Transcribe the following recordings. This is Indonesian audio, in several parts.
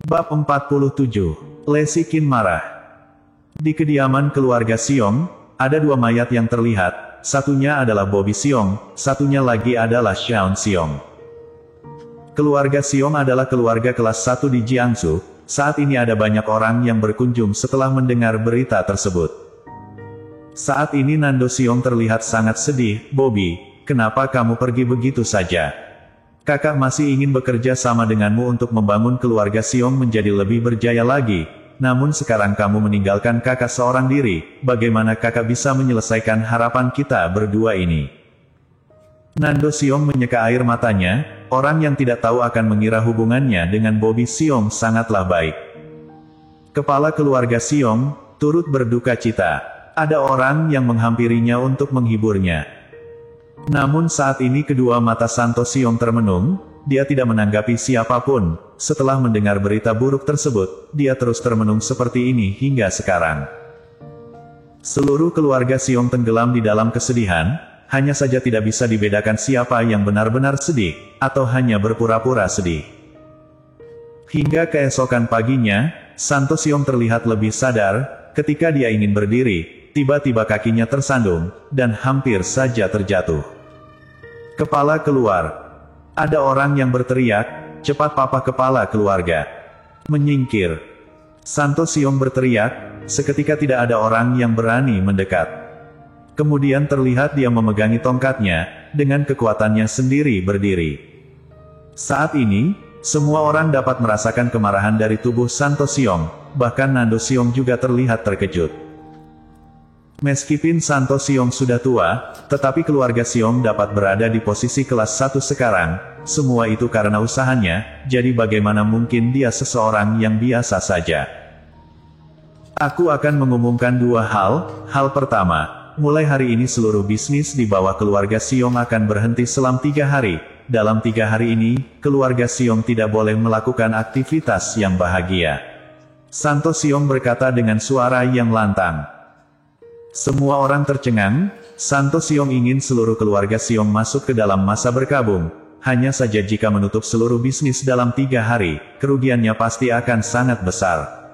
Bab 47. Lesikin marah. Di kediaman keluarga Xiong, ada dua mayat yang terlihat, satunya adalah Bobby Xiong, satunya lagi adalah Shawn Xiong. Keluarga Xiong adalah keluarga kelas 1 di Jiangsu, saat ini ada banyak orang yang berkunjung setelah mendengar berita tersebut. Saat ini Nando Xiong terlihat sangat sedih. Bobby, kenapa kamu pergi begitu saja? Kakak masih ingin bekerja sama denganmu untuk membangun keluarga Xiong menjadi lebih berjaya lagi, namun sekarang kamu meninggalkan kakak seorang diri, bagaimana kakak bisa menyelesaikan harapan kita berdua ini? Nando Xiong menyeka air matanya, orang yang tidak tahu akan mengira hubungannya dengan Bobby Xiong sangatlah baik. Kepala keluarga Xiong turut berduka cita. Ada orang yang menghampirinya untuk menghiburnya. Namun saat ini kedua mata Santo Xiong termenung, dia tidak menanggapi siapapun. Setelah mendengar berita buruk tersebut, dia terus termenung seperti ini hingga sekarang. Seluruh keluarga Xiong tenggelam di dalam kesedihan, hanya saja tidak bisa dibedakan siapa yang benar-benar sedih, atau hanya berpura-pura sedih. Hingga keesokan paginya, Santo Xiong terlihat lebih sadar. Ketika dia ingin berdiri, tiba-tiba kakinya tersandung, dan hampir saja terjatuh. Kepala keluar. Ada orang yang berteriak, cepat papa kepala keluarga. Menyingkir. Santo Xiong berteriak, seketika tidak ada orang yang berani mendekat. Kemudian terlihat dia memegangi tongkatnya, dengan kekuatannya sendiri berdiri. Saat ini, semua orang dapat merasakan kemarahan dari tubuh Santo Xiong, bahkan Nando Xiong juga terlihat terkejut. Meskipun Santo Xiong sudah tua, tetapi keluarga Xiong dapat berada di posisi kelas 1 sekarang, semua itu karena usahanya, jadi bagaimana mungkin dia seseorang yang biasa saja. Aku akan mengumumkan dua hal pertama, mulai hari ini seluruh bisnis di bawah keluarga Xiong akan berhenti selama 3 hari, dalam 3 hari ini, keluarga Xiong tidak boleh melakukan aktivitas yang bahagia. Santo Xiong berkata dengan suara yang lantang. Semua orang tercengang. Santo Xiong ingin seluruh keluarga Xiong masuk ke dalam masa berkabung. Hanya saja jika menutup seluruh bisnis dalam 3 hari, kerugiannya pasti akan sangat besar.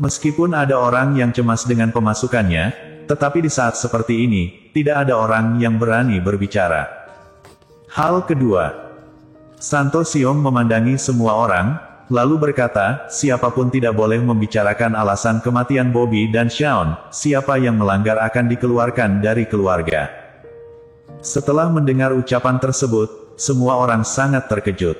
Meskipun ada orang yang cemas dengan pemasukannya, tetapi di saat seperti ini, tidak ada orang yang berani berbicara. Hal kedua, Santo Xiong memandangi semua orang, lalu berkata, siapapun tidak boleh membicarakan alasan kematian Bobby dan Shawn, siapa yang melanggar akan dikeluarkan dari keluarga. Setelah mendengar ucapan tersebut, semua orang sangat terkejut.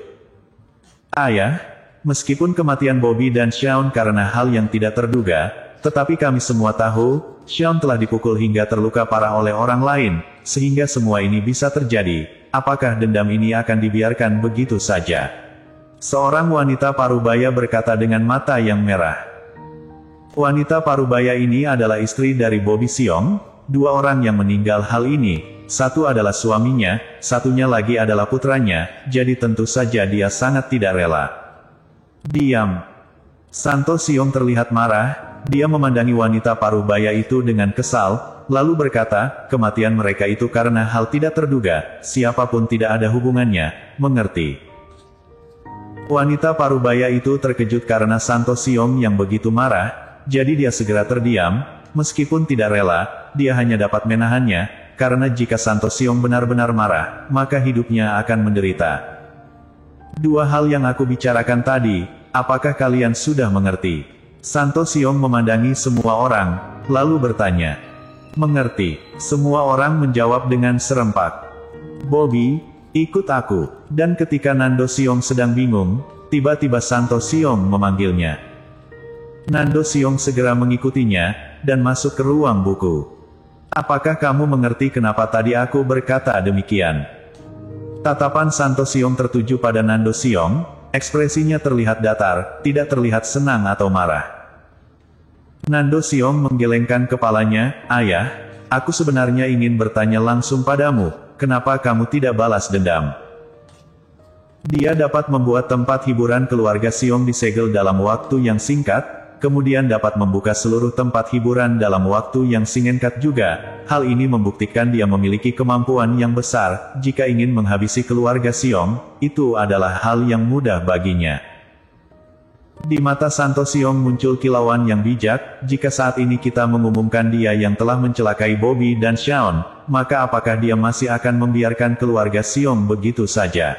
Ayah, meskipun kematian Bobby dan Shawn karena hal yang tidak terduga, tetapi kami semua tahu, Shawn telah dipukul hingga terluka parah oleh orang lain, sehingga semua ini bisa terjadi. Apakah dendam ini akan dibiarkan begitu saja? Seorang wanita parubaya berkata dengan mata yang merah. Wanita parubaya ini adalah istri dari Bobby Xiong. Dua orang yang meninggal hal ini, satu adalah suaminya, satunya lagi adalah putranya, jadi tentu saja dia sangat tidak rela. Diam. Santo Xiong terlihat marah, dia memandangi wanita parubaya itu dengan kesal, lalu berkata, kematian mereka itu karena hal tidak terduga, siapapun tidak ada hubungannya, mengerti? Wanita parubaya itu terkejut karena Santo Xiong yang begitu marah, jadi dia segera terdiam, meskipun tidak rela, dia hanya dapat menahannya, karena jika Santo Xiong benar-benar marah, maka hidupnya akan menderita. Dua hal yang aku bicarakan tadi, apakah kalian sudah mengerti? Santo Xiong memandangi semua orang, lalu bertanya. Mengerti. Semua orang menjawab dengan serempak. Bobby, ikut aku. Dan ketika Nando Xiong sedang bingung, tiba-tiba Santo Xiong memanggilnya. Nando Xiong segera mengikutinya, dan masuk ke ruang buku. Apakah kamu mengerti kenapa tadi aku berkata demikian? Tatapan Santo Xiong tertuju pada Nando Xiong, ekspresinya terlihat datar, tidak terlihat senang atau marah. Nando Xiong menggelengkan kepalanya, ayah, aku sebenarnya ingin bertanya langsung padamu. Kenapa kamu tidak balas dendam? Dia dapat membuat tempat hiburan keluarga Xiong disegel dalam waktu yang singkat, kemudian dapat membuka seluruh tempat hiburan dalam waktu yang singkat juga. Hal ini membuktikan dia memiliki kemampuan yang besar. Jika ingin menghabisi keluarga Xiong, itu adalah hal yang mudah baginya. Di mata Santo Siong muncul kilauan yang bijak, jika saat ini kita mengumumkan dia yang telah mencelakai Bobby dan Shaun, maka apakah dia masih akan membiarkan keluarga Siong begitu saja?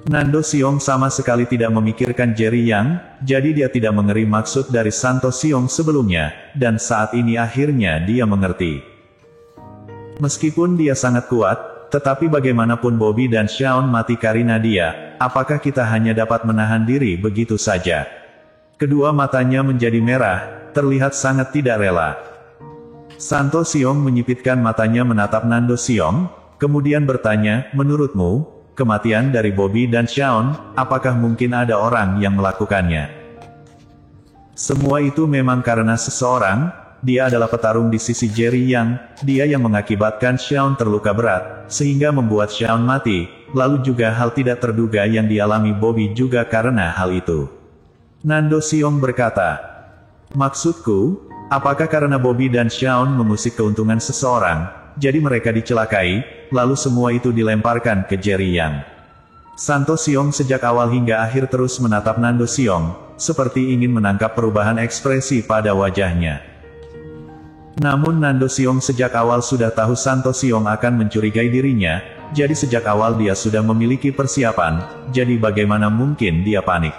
Nando Siong sama sekali tidak memikirkan Jerry Yang, jadi dia tidak mengerti maksud dari Santo Siong sebelumnya, dan saat ini akhirnya dia mengerti. Meskipun dia sangat kuat, tetapi bagaimanapun Bobby dan Shaun mati karena dia, apakah kita hanya dapat menahan diri begitu saja? Kedua matanya menjadi merah, terlihat sangat tidak rela. Santo Siong menyipitkan matanya menatap Nando Siong, kemudian bertanya, menurutmu, kematian dari Bobby dan Shaun, apakah mungkin ada orang yang melakukannya? Semua itu memang karena seseorang. Dia adalah petarung di sisi Jerry Yang, dia yang mengakibatkan Shaun terluka berat, sehingga membuat Shaun mati, lalu juga hal tidak terduga yang dialami Bobby juga karena hal itu. Nando Siong berkata, maksudku, apakah karena Bobby dan Shaun mengusik keuntungan seseorang, jadi mereka dicelakai, lalu semua itu dilemparkan ke Jerry Yang? Santo Siong sejak awal hingga akhir terus menatap Nando Siong, seperti ingin menangkap perubahan ekspresi pada wajahnya. Namun Nando Siong sejak awal sudah tahu Santo Siong akan mencurigai dirinya, jadi sejak awal dia sudah memiliki persiapan, jadi bagaimana mungkin dia panik?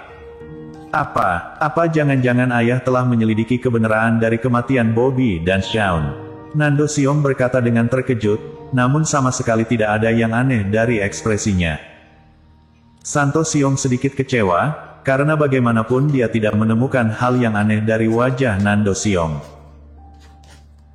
Apa jangan-jangan ayah telah menyelidiki kebenaran dari kematian Bobby dan Shaun? Nando Siong berkata dengan terkejut, namun sama sekali tidak ada yang aneh dari ekspresinya. Santo Siong sedikit kecewa, karena bagaimanapun dia tidak menemukan hal yang aneh dari wajah Nando Siong.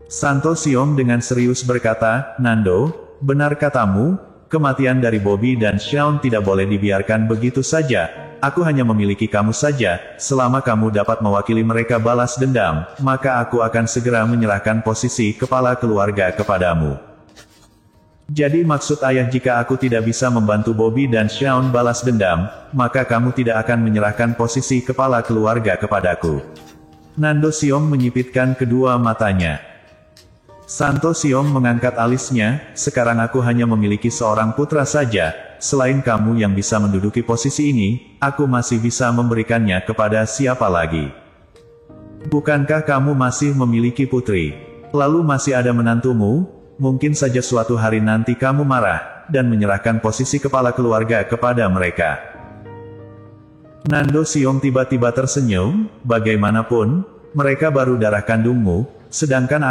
Santo Siong dengan serius berkata, Nando, benar katamu, kematian dari Bobby dan Shaun tidak boleh dibiarkan begitu saja. Aku hanya memiliki kamu saja, selama kamu dapat mewakili mereka balas dendam, maka aku akan segera menyerahkan posisi kepala keluarga kepadamu. Jadi maksud ayah jika aku tidak bisa membantu Bobby dan Shaun balas dendam, maka kamu tidak akan menyerahkan posisi kepala keluarga kepadaku. Nando Siong menyipitkan kedua matanya. Santo Siong mengangkat alisnya, sekarang aku hanya memiliki seorang putra saja, selain kamu yang bisa menduduki posisi ini, aku masih bisa memberikannya kepada siapa lagi? Bukankah kamu masih memiliki putri? Lalu masih ada menantumu? Mungkin saja suatu hari nanti kamu marah, dan menyerahkan posisi kepala keluarga kepada mereka. Nando Siong tiba-tiba tersenyum, bagaimanapun, mereka baru darah kandungmu, sedangkan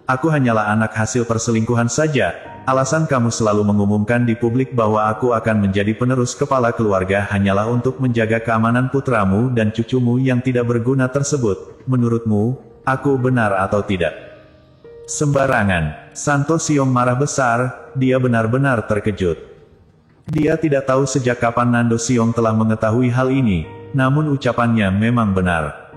Aku hanyalah anak hasil perselingkuhan saja. Alasan kamu selalu mengumumkan di publik bahwa aku akan menjadi penerus kepala keluarga hanyalah untuk menjaga keamanan putramu dan cucumu yang tidak berguna tersebut. Menurutmu, aku benar atau tidak? Sembarangan. Santo Siong marah besar, dia benar-benar terkejut. Dia tidak tahu sejak kapan Nando Siong telah mengetahui hal ini, namun ucapannya memang benar.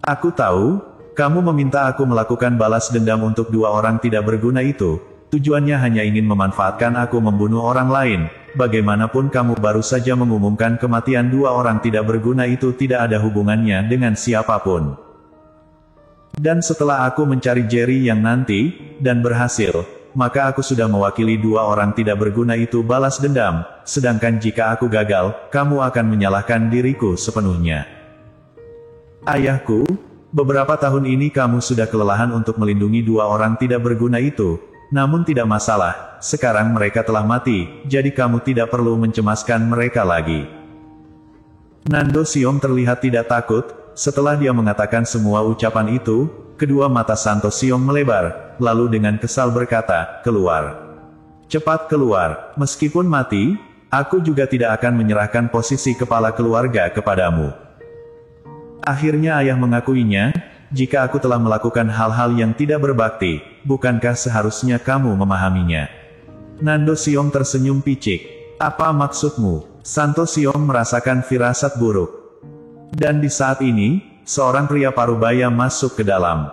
Aku tahu, kamu meminta aku melakukan balas dendam untuk dua orang tidak berguna itu, tujuannya hanya ingin memanfaatkan aku membunuh orang lain, bagaimanapun kamu baru saja mengumumkan kematian dua orang tidak berguna itu tidak ada hubungannya dengan siapapun. Dan setelah aku mencari Jerry yang nanti, dan berhasil, maka aku sudah mewakili dua orang tidak berguna itu balas dendam, sedangkan jika aku gagal, kamu akan menyalahkan diriku sepenuhnya. Ayahku, beberapa tahun ini kamu sudah kelelahan untuk melindungi dua orang tidak berguna itu, namun tidak masalah, sekarang mereka telah mati, jadi kamu tidak perlu mencemaskan mereka lagi. Nando Siong terlihat tidak takut, setelah dia mengatakan semua ucapan itu, kedua mata Santo Siong melebar, lalu dengan kesal berkata, keluar. Cepat keluar, meskipun mati, aku juga tidak akan menyerahkan posisi kepala keluarga kepadamu. Akhirnya ayah mengakuinya, jika aku telah melakukan hal-hal yang tidak berbakti, bukankah seharusnya kamu memahaminya? Nando Siong tersenyum picik. Apa maksudmu? Santo Siong merasakan firasat buruk. Dan di saat ini, seorang pria parubaya masuk ke dalam.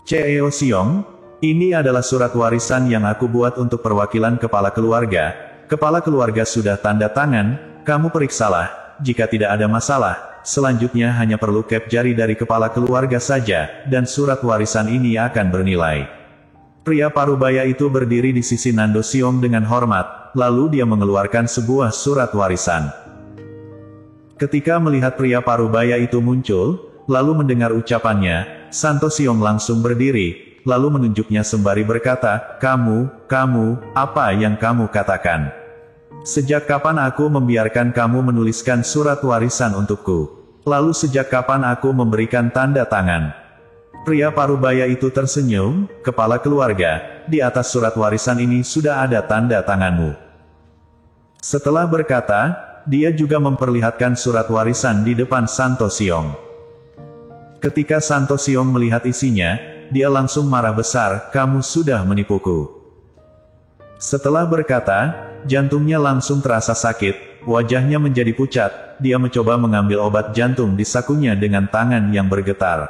Cheo Siong, ini adalah surat warisan yang aku buat untuk perwakilan kepala keluarga. Kepala keluarga sudah tanda tangan, kamu periksalah, jika tidak ada masalah. Selanjutnya hanya perlu cap jari dari kepala keluarga saja, dan surat warisan ini akan bernilai. Pria parubaya itu berdiri di sisi Nando Siong dengan hormat, lalu dia mengeluarkan sebuah surat warisan. Ketika melihat pria parubaya itu muncul, lalu mendengar ucapannya, Santo Siong langsung berdiri, lalu menunjuknya sembari berkata, kamu, apa yang kamu katakan? Sejak kapan aku membiarkan kamu menuliskan surat warisan untukku? Lalu sejak kapan aku memberikan tanda tangan? Pria parubaya itu tersenyum, kepala keluarga, di atas surat warisan ini sudah ada tanda tanganmu. Setelah berkata, dia juga memperlihatkan surat warisan di depan Santo Siong. Ketika Santo Siong melihat isinya, dia langsung marah besar, kamu sudah menipuku. Setelah berkata, jantungnya langsung terasa sakit, wajahnya menjadi pucat, dia mencoba mengambil obat jantung di sakunya dengan tangan yang bergetar.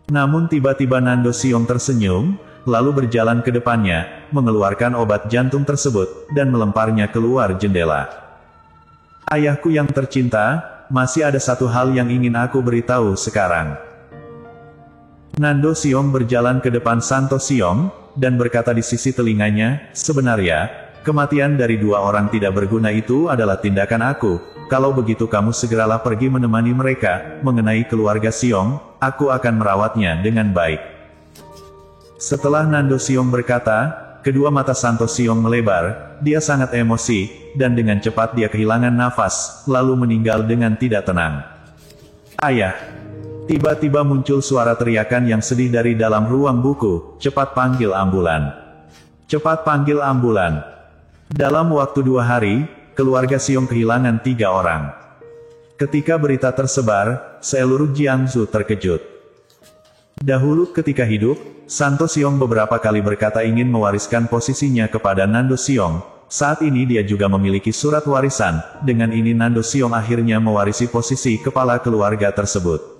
Namun tiba-tiba Nando Siong tersenyum, lalu berjalan ke depannya, mengeluarkan obat jantung tersebut, dan melemparnya keluar jendela. Ayahku yang tercinta, masih ada satu hal yang ingin aku beritahu sekarang. Nando Siong berjalan ke depan Santo Siong, dan berkata di sisi telinganya, sebenarnya, kematian dari dua orang tidak berguna itu adalah tindakan aku. Kalau begitu kamu segeralah pergi menemani mereka. Mengenai keluarga Siong, aku akan merawatnya dengan baik. Setelah Nando Siong berkata, kedua mata Santo Siong melebar, dia sangat emosi, dan dengan cepat dia kehilangan nafas, lalu meninggal dengan tidak tenang. Ayah! Tiba-tiba muncul suara teriakan yang sedih dari dalam ruang buku, cepat panggil ambulan. Cepat panggil ambulan. Dalam waktu 2 hari, keluarga Siong kehilangan 3 orang. Ketika berita tersebar, seluruh Jiangsu terkejut. Dahulu ketika hidup, Santo Siong beberapa kali berkata ingin mewariskan posisinya kepada Nando Siong. Saat ini dia juga memiliki surat warisan, dengan ini Nando Siong akhirnya mewarisi posisi kepala keluarga tersebut.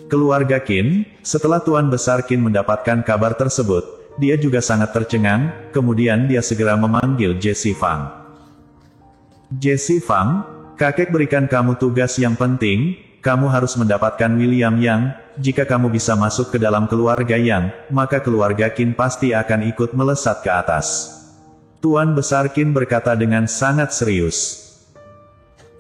Keluarga Qin, setelah Tuan Besar Qin mendapatkan kabar tersebut, dia juga sangat tercengang, kemudian dia segera memanggil Jesse Fang. Jesse Fang, kakek berikan kamu tugas yang penting, kamu harus mendapatkan William Yang, jika kamu bisa masuk ke dalam keluarga Yang, maka keluarga Qin pasti akan ikut melesat ke atas. Tuan Besar Qin berkata dengan sangat serius.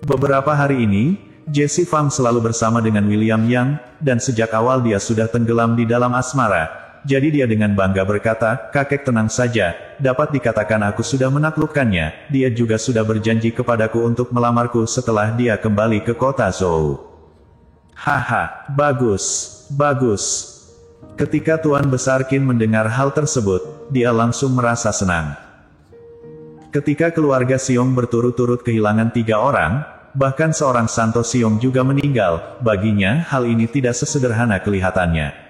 Beberapa hari ini, Jesse Fang selalu bersama dengan William Yang, dan sejak awal dia sudah tenggelam di dalam asmara. Jadi dia dengan bangga berkata, kakek tenang saja, dapat dikatakan aku sudah menaklukkannya, dia juga sudah berjanji kepadaku untuk melamarku setelah dia kembali ke kota Zhou. Haha, bagus. Ketika Tuan Besar Qin mendengar hal tersebut, dia langsung merasa senang. Ketika keluarga Siong berturut-turut kehilangan 3 orang, bahkan seorang Santo Siong juga meninggal, baginya hal ini tidak sesederhana kelihatannya.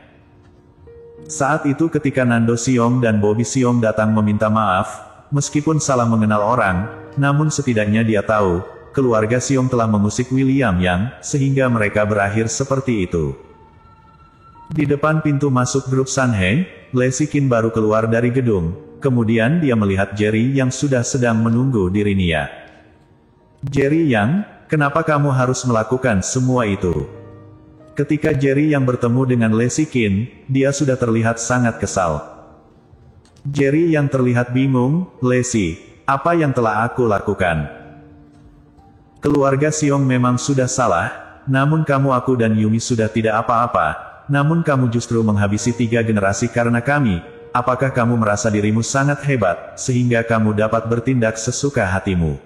Saat itu ketika Nando Siong dan Bobby Siong datang meminta maaf, meskipun salah mengenal orang, namun setidaknya dia tahu, keluarga Siong telah mengusik William Yang, sehingga mereka berakhir seperti itu. Di depan pintu masuk grup Sanheng, Lesi Qin baru keluar dari gedung, kemudian dia melihat Jerry yang sudah sedang menunggu di Rinia. Jerry Yang, kenapa kamu harus melakukan semua itu? Ketika Jerry yang bertemu dengan Lesi Qin, dia sudah terlihat sangat kesal. Jerry yang terlihat bingung, Lesi, apa yang telah aku lakukan? Keluarga Siong memang sudah salah, namun kamu aku dan Yumi sudah tidak apa-apa, namun kamu justru menghabisi 3 generasi karena kami. Apakah kamu merasa dirimu sangat hebat, sehingga kamu dapat bertindak sesuka hatimu?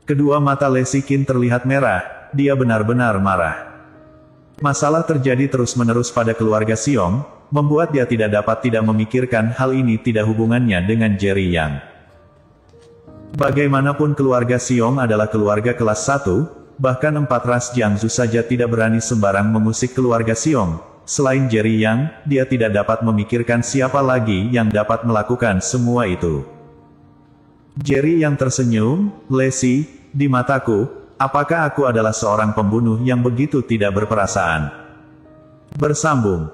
Kedua mata Lesi Qin terlihat merah, dia benar-benar marah. Masalah terjadi terus-menerus pada keluarga Siong, membuat dia tidak dapat tidak memikirkan hal ini tidak hubungannya dengan Jerry Yang. Bagaimanapun keluarga Siong adalah keluarga kelas 1, bahkan 4 ras Jiangsu saja tidak berani sembarang mengusik keluarga Siong. Selain Jerry Yang, dia tidak dapat memikirkan siapa lagi yang dapat melakukan semua itu. Jerry Yang tersenyum, Lesi, di mataku, apakah aku adalah seorang pembunuh yang begitu tidak berperasaan? Bersambung.